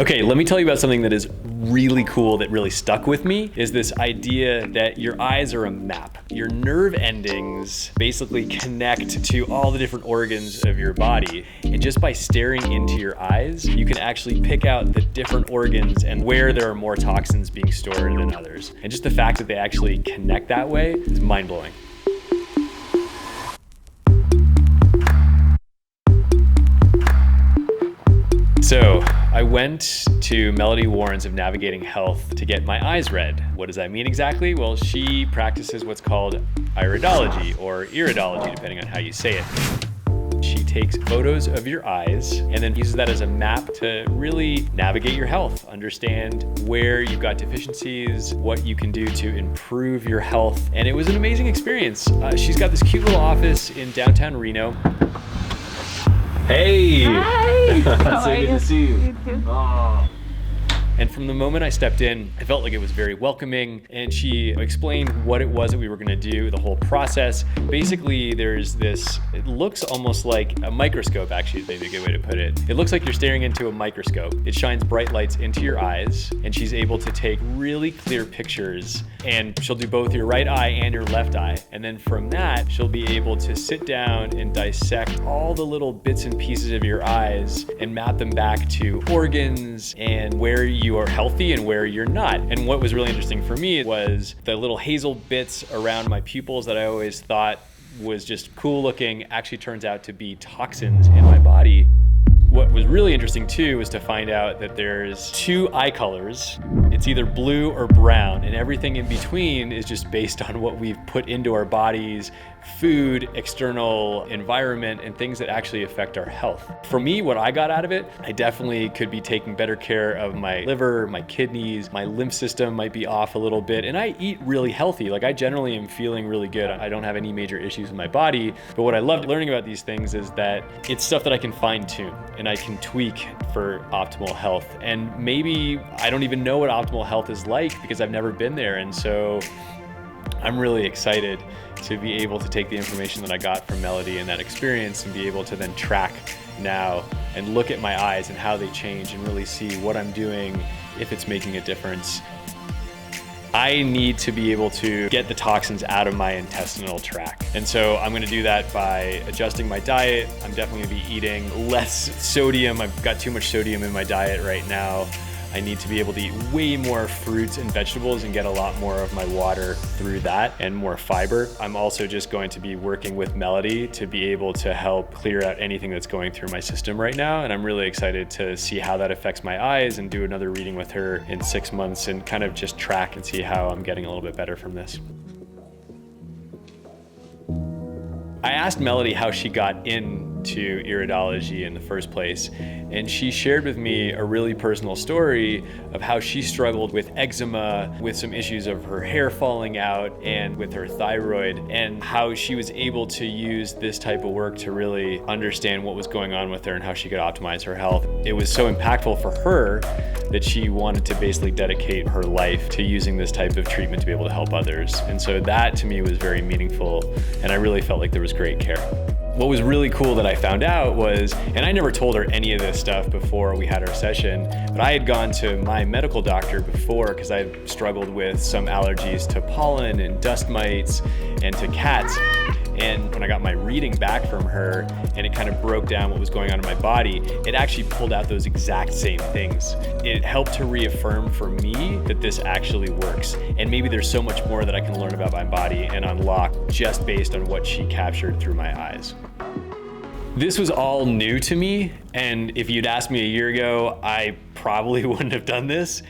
Okay, let me tell you about something that is really cool that really stuck with me, is this idea that your eyes are a map. Your nerve endings basically connect to all the different organs of your body. And just by staring into your eyes, you can actually pick out the different organs and where there are more toxins being stored than others. And just the fact that they actually connect that way is mind-blowing. So I went to Melody Warrens of Navigating Health to get my eyes read. What does that mean exactly? Well, she practices what's called iridology or iridology, depending on how you say it. She takes photos of your eyes and then uses that as a map to really navigate your health, understand where you've got deficiencies, what you can do to improve your health. And it was an amazing experience. She's got this cute little office in downtown Reno. Hey! Hi! So good to see you. You too. Oh. And from the moment I stepped in, I felt like it was very welcoming, and she explained what it was that we were gonna do, the whole process. Basically, there's this, it looks almost like a microscope, actually, is maybe a good way to put it. It looks like you're staring into a microscope. It shines bright lights into your eyes, and she's able to take really clear pictures, and she'll do both your right eye and your left eye. And then from that, she'll be able to sit down and dissect all the little bits and pieces of your eyes and map them back to organs and where you are healthy and where you're not. And what was really interesting for me was the little hazel bits around my pupils that I always thought was just cool looking actually turns out to be toxins in my body. What was really interesting too was to find out that there's two eye colors. It's either blue or brown, and everything in between is just based on what we've put into our bodies, food, external environment, and things that actually affect our health. For me, what I got out of it, I definitely could be taking better care of my liver, my kidneys, my lymph system might be off a little bit, and I eat really healthy. Like I generally am feeling really good. I don't have any major issues with my body, but what I loved learning about these things is that it's stuff that I can fine tune and I can tweak for optimal health. And maybe I don't even know what optimal health is like because I've never been there. And so I'm really excited to be able to take the information that I got from Melody and that experience and be able to then track now and look at my eyes and how they change and really see what I'm doing, if it's making a difference. I need to be able to get the toxins out of my intestinal tract. And so I'm gonna do that by adjusting my diet. I'm definitely gonna be eating less sodium. I've got too much sodium in my diet right now. I need to be able to eat way more fruits and vegetables and get a lot more of my water through that and more fiber. I'm also just going to be working with Melody to be able to help clear out anything that's going through my system right now. And I'm really excited to see how that affects my eyes and do another reading with her in 6 months and kind of just track and see how I'm getting a little bit better from this. I asked Melody how she got into iridology in the first place, and she shared with me a really personal story of how she struggled with eczema, with some issues of her hair falling out, and with her thyroid, and how she was able to use this type of work to really understand what was going on with her and how she could optimize her health. It was so impactful for her that she wanted to basically dedicate her life to using this type of treatment to be able to help others. And so that to me was very meaningful, and I really felt like there was great care. What was really cool that I found out was, and I never told her any of this stuff before we had our session, but I had gone to my medical doctor before because I struggled with some allergies to pollen and dust mites and to cats. And when I got my reading back from her and it kind of broke down what was going on in my body, it actually pulled out those exact same things. It helped to reaffirm for me that this actually works. And maybe there's so much more that I can learn about my body and unlock just based on what she captured through my eyes. This was all new to me, and if you'd asked me a year ago, I probably wouldn't have done this.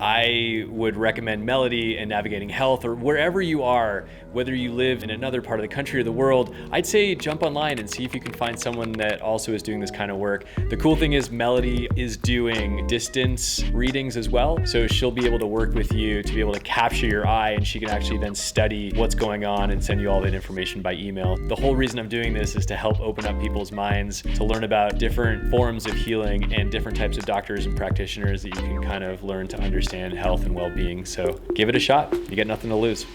I would recommend Melody and Navigating Health, or wherever you are, whether you live in another part of the country or the world, I'd say jump online and see if you can find someone that also is doing this kind of work. The cool thing is Melody is doing distance readings as well, so she'll be able to work with you to be able to capture your eye, and she can actually then study what's going on and send you all that information by email. The whole reason I'm doing this is to help open up people's minds to learn about different forms of healing and different types of doctors and practitioners that you can kind of learn to understand health and well-being. So give it a shot. You got nothing to lose.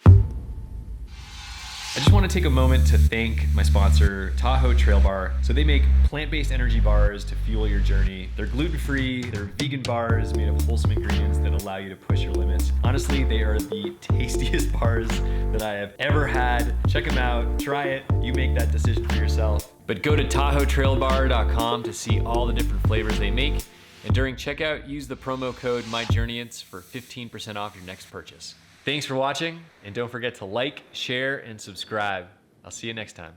I just want want to take a moment to thank my sponsor, Tahoe Trail Bar. So they make plant-based energy bars to fuel your journey. They're gluten-free, they're vegan bars made of wholesome ingredients that allow you to push your limits. Honestly, they are the tastiest bars that I have ever had. Check them out, try it, you make that decision for yourself. But go to TahoeTrailBar.com to see all the different flavors they make. And during checkout, use the promo code MyJourneyence for 15% off your next purchase. Thanks for watching, and don't forget to like, share, and subscribe. I'll see you next time.